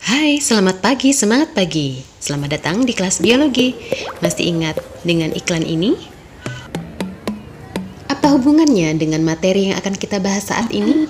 Hai, selamat pagi, semangat pagi. Selamat datang di kelas biologi. Masih ingat dengan iklan ini? Apa hubungannya dengan materi yang akan kita bahas saat ini?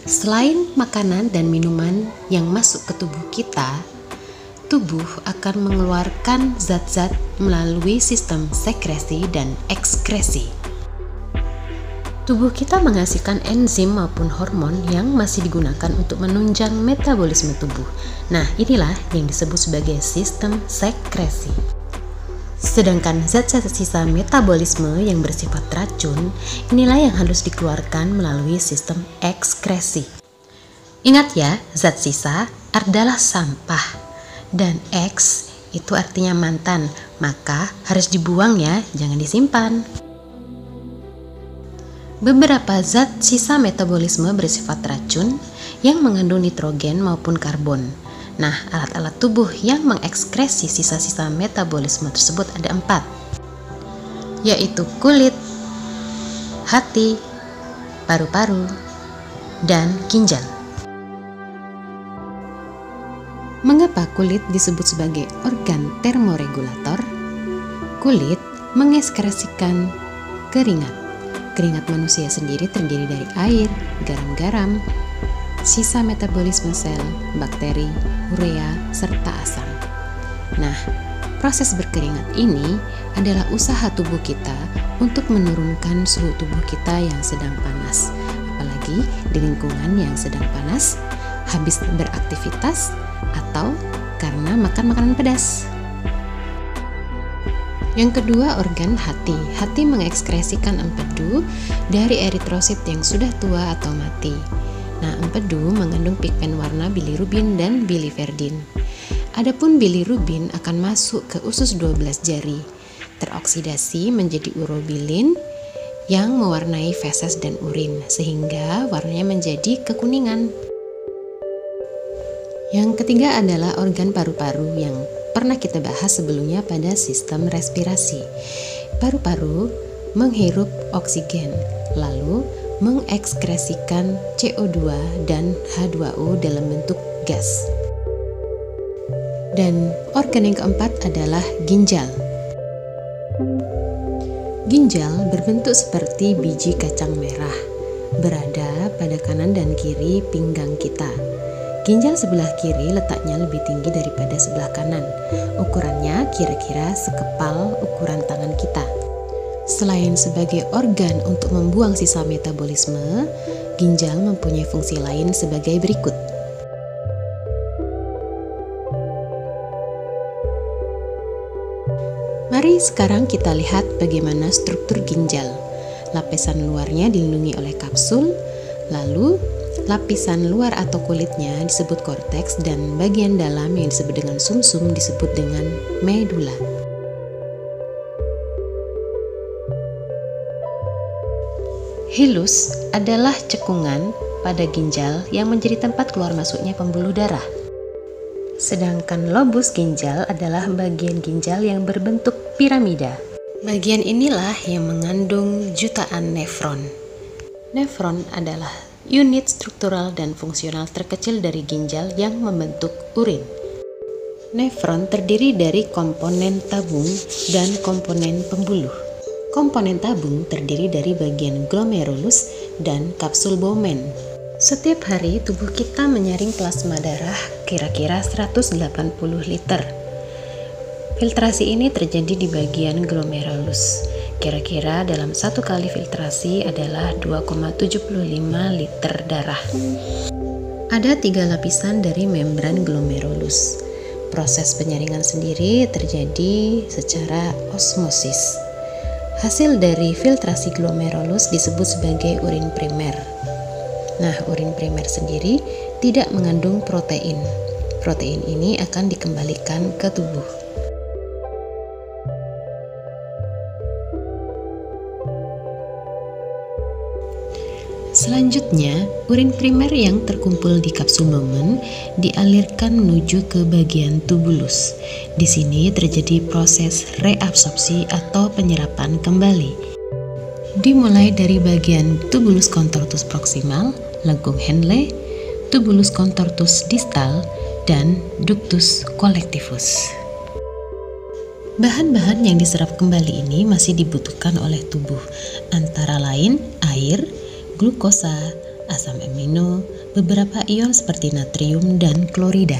Selain makanan dan minuman yang masuk ke tubuh kita, tubuh akan mengeluarkan zat-zat melalui sistem sekresi dan ekskresi. Tubuh kita menghasilkan enzim maupun hormon yang masih digunakan untuk menunjang metabolisme tubuh. Nah, inilah yang disebut sebagai sistem sekresi. Sedangkan zat-zat sisa metabolisme yang bersifat racun, inilah yang harus dikeluarkan melalui sistem ekskresi. Ingat ya, zat sisa adalah sampah, dan eks itu artinya mantan, maka harus dibuang ya, jangan disimpan. Beberapa zat sisa metabolisme bersifat racun yang mengandung nitrogen maupun karbon. Nah, alat-alat tubuh yang mengekskresi sisa-sisa metabolisme tersebut ada 4, yaitu kulit, hati, paru-paru, dan ginjal. Mengapa kulit disebut sebagai organ termoregulator? Kulit mengekskresikan keringat. Keringat manusia sendiri terdiri dari air, garam-garam, sisa metabolisme sel, bakteri, urea, serta asam. Nah, proses berkeringat ini adalah usaha tubuh kita untuk menurunkan suhu tubuh kita yang sedang panas, apalagi di lingkungan yang sedang panas, habis beraktivitas, atau karena makan makanan pedas. Yang kedua, organ hati. Hati mengekskresikan empedu dari eritrosit yang sudah tua atau mati. Nah, empedu mengandung pigmen warna bilirubin dan biliverdin. Adapun bilirubin akan masuk ke usus 12 jari, teroksidasi menjadi urobilin yang mewarnai feses dan urin, sehingga warnanya menjadi kekuningan. Yang ketiga adalah organ paru-paru yang pernah kita bahas sebelumnya pada sistem respirasi. Paru-paru menghirup oksigen, lalu mengekskresikan CO2 dan H2O dalam bentuk gas. Dan organ yang keempat adalah ginjal. Ginjal berbentuk seperti biji kacang merah, berada pada kanan dan kiri pinggang kita. Ginjal sebelah kiri letaknya lebih tinggi daripada sebelah kanan. Ukurannya kira-kira sekepal ukuran tangan kita. Selain sebagai organ untuk membuang sisa metabolisme, ginjal mempunyai fungsi lain sebagai berikut. Mari sekarang kita lihat bagaimana struktur ginjal. Lapisan luarnya dilindungi oleh kapsul, lalu lapisan luar atau kulitnya disebut korteks, dan bagian dalam yang disebut dengan sumsum disebut dengan medula. Hilus adalah cekungan pada ginjal yang menjadi tempat keluar masuknya pembuluh darah. Sedangkan lobus ginjal adalah bagian ginjal yang berbentuk piramida. Bagian inilah yang mengandung jutaan nefron. Nefron adalah unit struktural dan fungsional terkecil dari ginjal yang membentuk urin. Nefron terdiri dari komponen tabung dan komponen pembuluh. Komponen tabung terdiri dari bagian glomerulus dan kapsul Bowman. Setiap hari tubuh kita menyaring plasma darah kira-kira 180 liter. Filtrasi ini terjadi di bagian glomerulus. Kira-kira dalam satu kali filtrasi adalah 2,75 liter darah. Ada 3 lapisan dari membran glomerulus. Proses penyaringan sendiri terjadi secara osmosis. Hasil dari filtrasi glomerulus disebut sebagai urin primer. Nah, urin primer sendiri tidak mengandung protein. Protein ini akan dikembalikan ke tubuh. Selanjutnya, urin primer yang terkumpul di kapsul lumen dialirkan menuju ke bagian tubulus. Di sini terjadi proses reabsorpsi atau penyerapan kembali. Dimulai dari bagian tubulus contortus proximal, lengkung Henle, tubulus contortus distal, dan ductus collectivus. Bahan-bahan yang diserap kembali ini masih dibutuhkan oleh tubuh, antara lain air, glukosa, asam amino, beberapa ion seperti natrium dan klorida.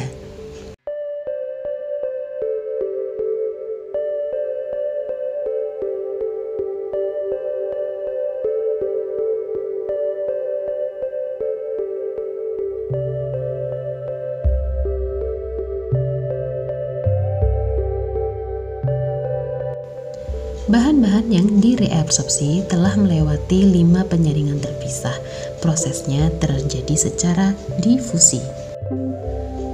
Bahan-bahan yang direabsorpsi telah melewati 5 penyaringan terpisah. Prosesnya terjadi secara difusi.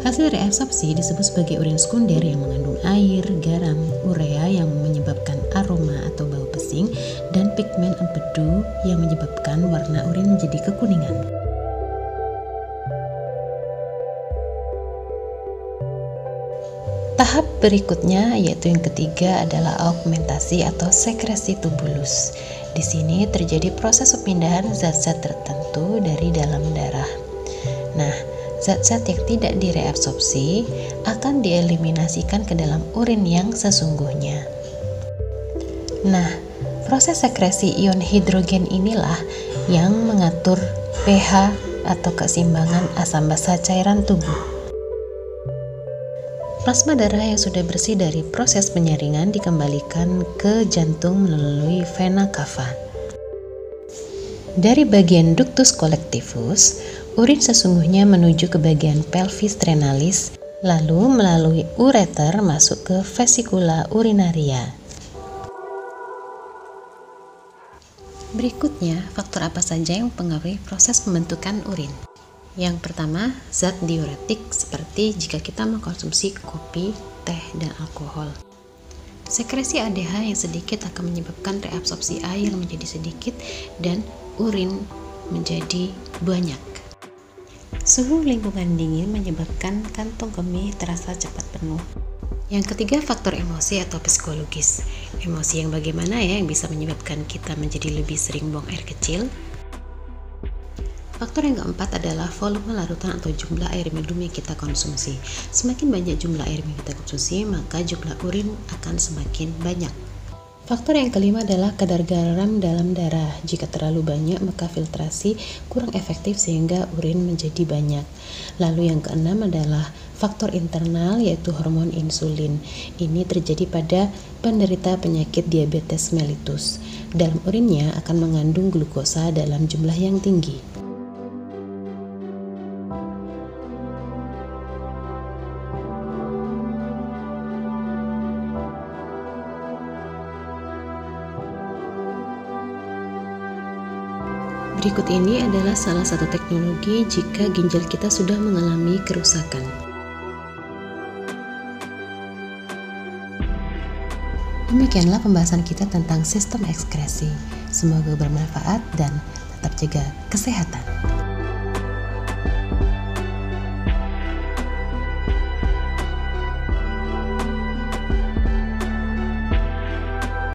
Hasil reabsorpsi disebut sebagai urin sekunder yang mengandung air, garam, urea yang menyebabkan aroma atau bau pesing, dan pigmen empedu yang menyebabkan warna urin menjadi kekuningan. Tahap berikutnya yaitu yang ketiga adalah augmentasi atau sekresi tubulus. Di sini terjadi proses pemindahan zat-zat tertentu dari dalam darah. Nah, zat-zat yang tidak direabsorpsi akan dieliminasikan ke dalam urin yang sesungguhnya. Nah, proses sekresi ion hidrogen inilah yang mengatur pH atau keseimbangan asam basa cairan tubuh. Plasma darah yang sudah bersih dari proses penyaringan dikembalikan ke jantung melalui vena cava. Dari bagian ductus collectivus, urin sesungguhnya menuju ke bagian pelvis renalis, lalu melalui ureter masuk ke vesikula urinaria. Berikutnya, faktor apa saja yang mempengaruhi proses pembentukan urin? Yang pertama, zat diuretik seperti jika kita mengkonsumsi kopi, teh, dan alkohol. Sekresi ADH yang sedikit akan menyebabkan reabsorpsi air menjadi sedikit dan urin menjadi banyak. Suhu lingkungan dingin menyebabkan kantong kemih terasa cepat penuh. Yang ketiga, faktor emosi atau psikologis. Emosi yang bagaimana ya yang bisa menyebabkan kita menjadi lebih sering buang air kecil? Faktor yang keempat adalah volume larutan atau jumlah air minum yang kita konsumsi. Semakin banyak jumlah air yang kita konsumsi, maka jumlah urin akan semakin banyak. Faktor yang kelima adalah kadar garam dalam darah. Jika terlalu banyak, maka filtrasi kurang efektif sehingga urin menjadi banyak. Lalu yang keenam adalah faktor internal, yaitu hormon insulin. Ini terjadi pada penderita penyakit diabetes mellitus. Dalam urinnya akan mengandung glukosa dalam jumlah yang tinggi. Berikut ini adalah salah satu teknologi jika ginjal kita sudah mengalami kerusakan. Demikianlah pembahasan kita tentang sistem ekskresi. Semoga bermanfaat dan tetap jaga kesehatan.